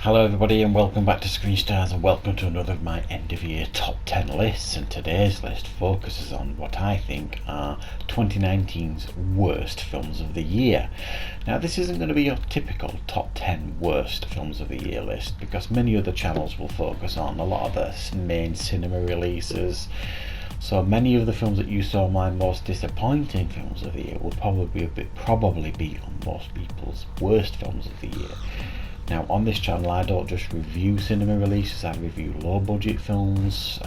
Hello everybody and welcome back to Screen Stars and welcome to another of my end of year top 10 lists, and today's list focuses on what I think are 2019's worst films of the year. Now this isn't going to be your typical top 10 worst films of the year list because many other channels will focus on a lot of the main cinema releases. So many of the films that you saw my most disappointing films of the year will probably be on most people's worst films of the year. Now on this channel I don't just review cinema releases, I review low budget films,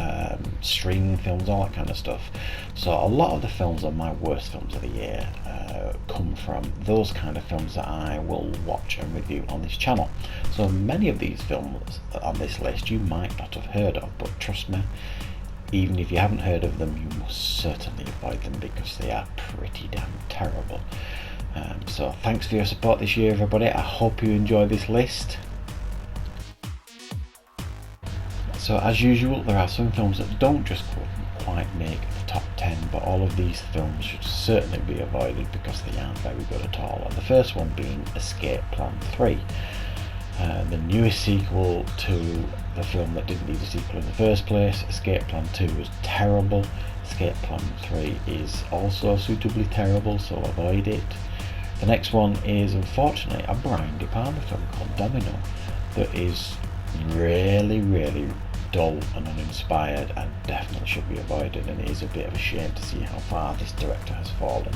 streaming films, all that kind of stuff. So a lot of the films on my worst films of the year come from those kind of films that I will watch and review on this channel. So many of these films on this list you might not have heard of, but trust me, even if you haven't heard of them, you must certainly avoid them because they are pretty damn terrible. So thanks for your support this year everybody, I hope you enjoy this list. So as usual, there are some films that don't just quite make the top 10, but all of these films should certainly be avoided because they aren't very good at all. And the first one being Escape Plan 3. The newest sequel to the film that didn't need a sequel in the first place. Escape Plan 2 was terrible. Escape Plan 3 is also suitably terrible, so avoid it. The next one is unfortunately a Brian De Palma film called Domino that is really dull and uninspired and definitely should be avoided, and it is a bit of a shame to see how far this director has fallen.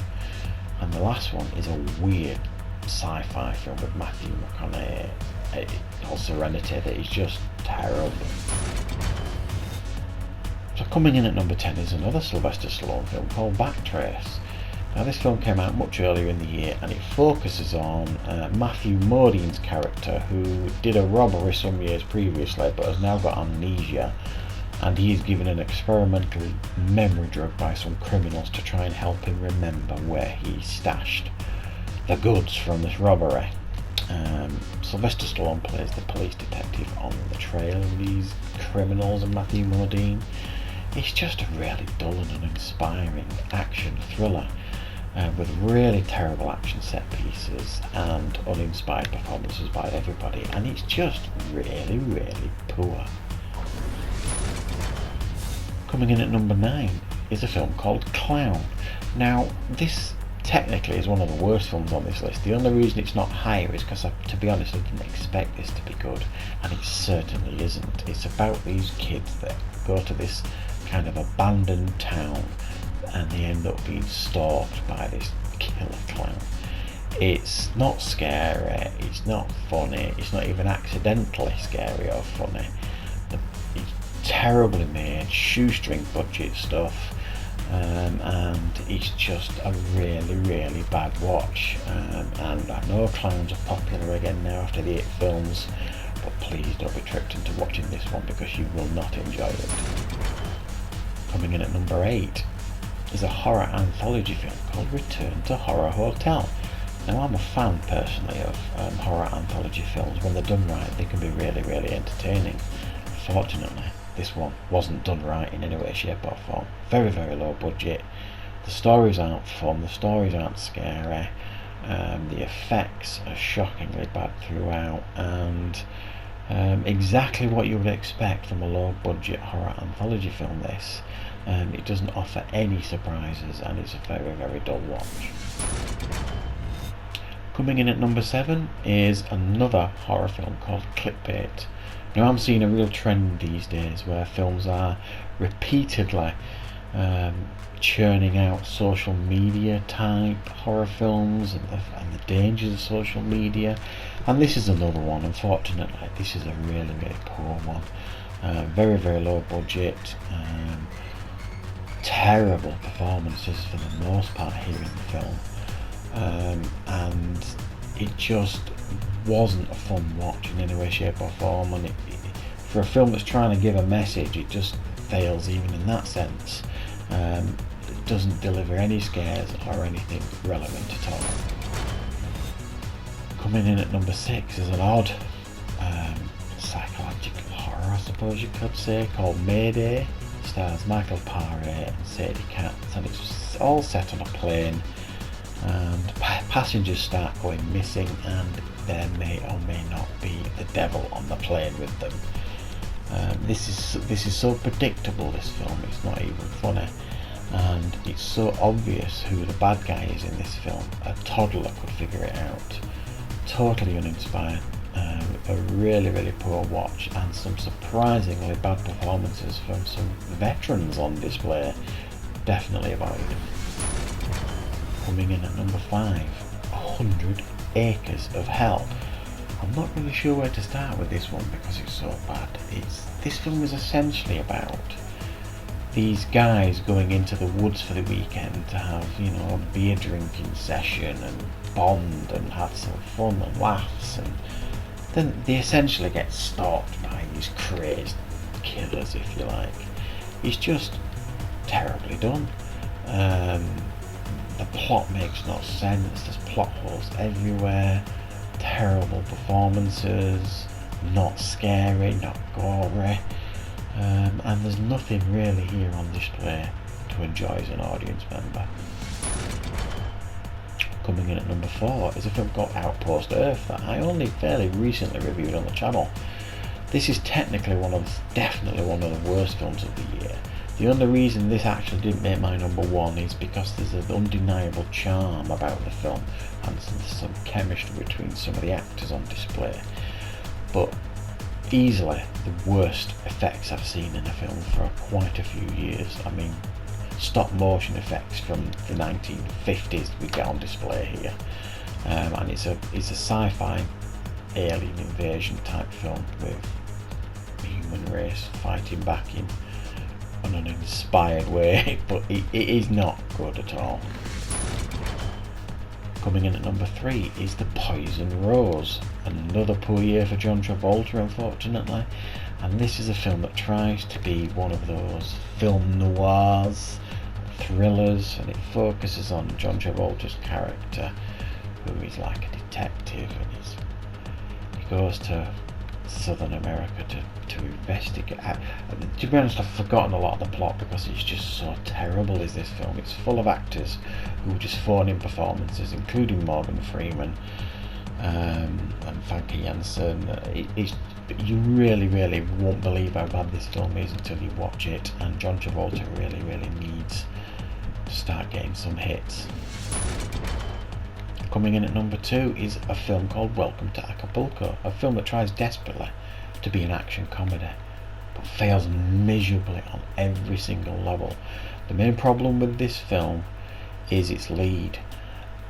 And the last one is a weird sci-fi film with Matthew McConaughey called Serenity that is just terrible. So coming in at number 10 is another Sylvester Stallone film called Backtrace. Now this film came out much earlier in the year and it focuses on Matthew Modine's character, who did a robbery some years previously but has now got amnesia, and he is given an experimental memory drug by some criminals to try and help him remember where he stashed the goods from this robbery. Sylvester Stallone plays the police detective on the trail of these criminals and Matthew Modine. It's just a really dull and uninspiring action thriller with really terrible action set pieces and uninspired performances by everybody, and it's just really poor. Coming in at number 9 is a film called Clown. Now this technically is one of the worst films on this list. The only reason it's not higher is because, to be honest, I didn't expect this to be good, and it certainly isn't. It's about these kids that go to this kind of abandoned town and they end up being stalked by this killer clown. It's not scary, it's not funny, it's not even accidentally scary or funny. It's terribly made, shoestring budget stuff. And it's just a really bad watch, and I know clowns are popular again now after the 8 films, but please don't be tricked into watching this one because you will not enjoy it. Coming in at number 8 is a horror anthology film called Return to Horror Hotel. Now I'm a fan personally of horror anthology films. When they're done right they can be really entertaining. Unfortunately this one wasn't done right in any way, shape or form. Very low budget. The stories aren't fun, the stories aren't scary, the effects are shockingly bad throughout, and exactly what you would expect from a low budget horror anthology film this. It doesn't offer any surprises and it's a very dull watch. Coming in at number 7 is another horror film called Clickbait. Now I'm seeing a real trend these days where films are repeatedly churning out social media type horror films and the dangers of social media, and this is another one. Unfortunately this is a really poor one. Very low budget, terrible performances for the most part here in the film, and it just wasn't a fun watch in any way, shape or form, and for a film that's trying to give a message it just fails even in that sense. It doesn't deliver any scares or anything relevant at all. Coming in at number 6 is an odd psychological horror, I suppose you could say, called Mayday. Stars Michael Paré and Sadie Katz, and it's all set on a plane and passengers start going missing, and there may or may not be the devil on the plane with them. This is so predictable, this film, it's not even funny, and it's so obvious who the bad guy is in this film. A toddler could figure it out. Totally uninspired. A really poor watch, and some surprisingly bad performances from some veterans on display. Definitely avoided. Coming in at number 5, 100 Acres of Hell. I'm not really sure where to start with this one because it's so bad. This film is essentially about these guys going into the woods for the weekend to have, a beer drinking session and bond and have some fun and laughs, and then they essentially get stalked by these crazed killers, if you like. It's just terribly done. The plot makes no sense, there's plot holes everywhere, terrible performances, not scary, not gory, and there's nothing really here on display to enjoy as an audience member. Coming in at number 4 is a film called Outpost Earth that I only fairly recently reviewed on the channel. This is technically definitely one of the worst films of the year. The only reason this actually didn't make my number 1 is because there's an undeniable charm about the film and some chemistry between some of the actors on display. But easily the worst effects I've seen in a film for quite a few years. I mean, stop motion effects from the 1950s we get on display here, and it's a sci-fi alien invasion type film with the human race fighting back in an uninspired way, but it is not good at all. Coming in at number 3 is The Poison Rose, another poor year for John Travolta, unfortunately, and this is a film that tries to be one of those film noirs, thrillers, and it focuses on John Travolta's character, who is like a detective, and he goes to Southern America to investigate. To be honest, I've forgotten a lot of the plot because it's just so terrible is this film. It's full of actors who just phone in performances, including Morgan Freeman and Famke Janssen. You really won't believe how bad this film is until you watch it, and John Travolta really needs to start getting some hits. Coming in at number 2 is a film called Welcome to Acapulco, a film that tries desperately to be an action comedy, but fails miserably on every single level. The main problem with this film is its lead.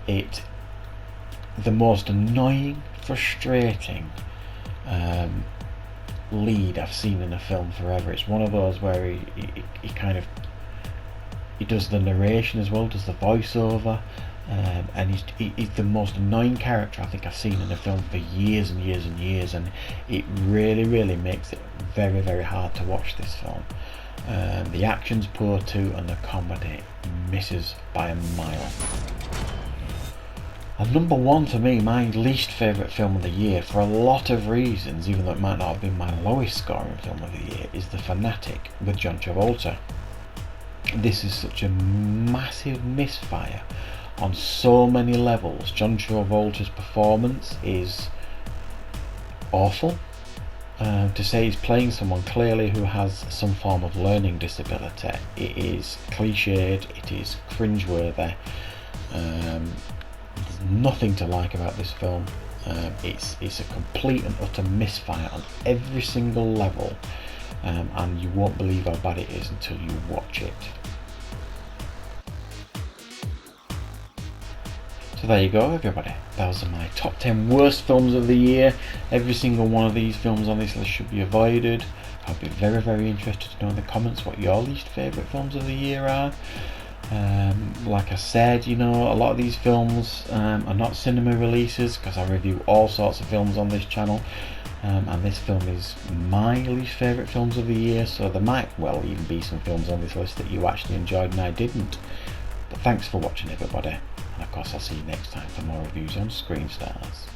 The most annoying, frustrating lead I've seen in a film forever. It's one of those where he does the narration as well, does the voiceover, and he's the most annoying character I think I've seen in a film for years and years, and it really makes it very hard to watch this film. The action's poor too, and the comedy misses by a mile. And number 1 for me, my least favourite film of the year, for a lot of reasons, even though it might not have been my lowest scoring film of the year, is The Fanatic with John Travolta. This is such a massive misfire on so many levels. John Travolta's performance is awful. To say he's playing someone clearly who has some form of learning disability, it is cliched, it is cringeworthy. There's nothing to like about this film. It's a complete and utter misfire on every single level, and you won't believe how bad it is until you watch it. So there you go, everybody. Those are my top 10 worst films of the year. Every single one of these films on this list should be avoided. I'll be very interested to know in the comments what your least favourite films of the year are. Like I said, a lot of these films are not cinema releases, because I review all sorts of films on this channel, and this film is my least favourite films of the year, so there might well even be some films on this list that you actually enjoyed and I didn't. But thanks for watching, everybody, and of course I'll see you next time for more reviews on Screen Stars.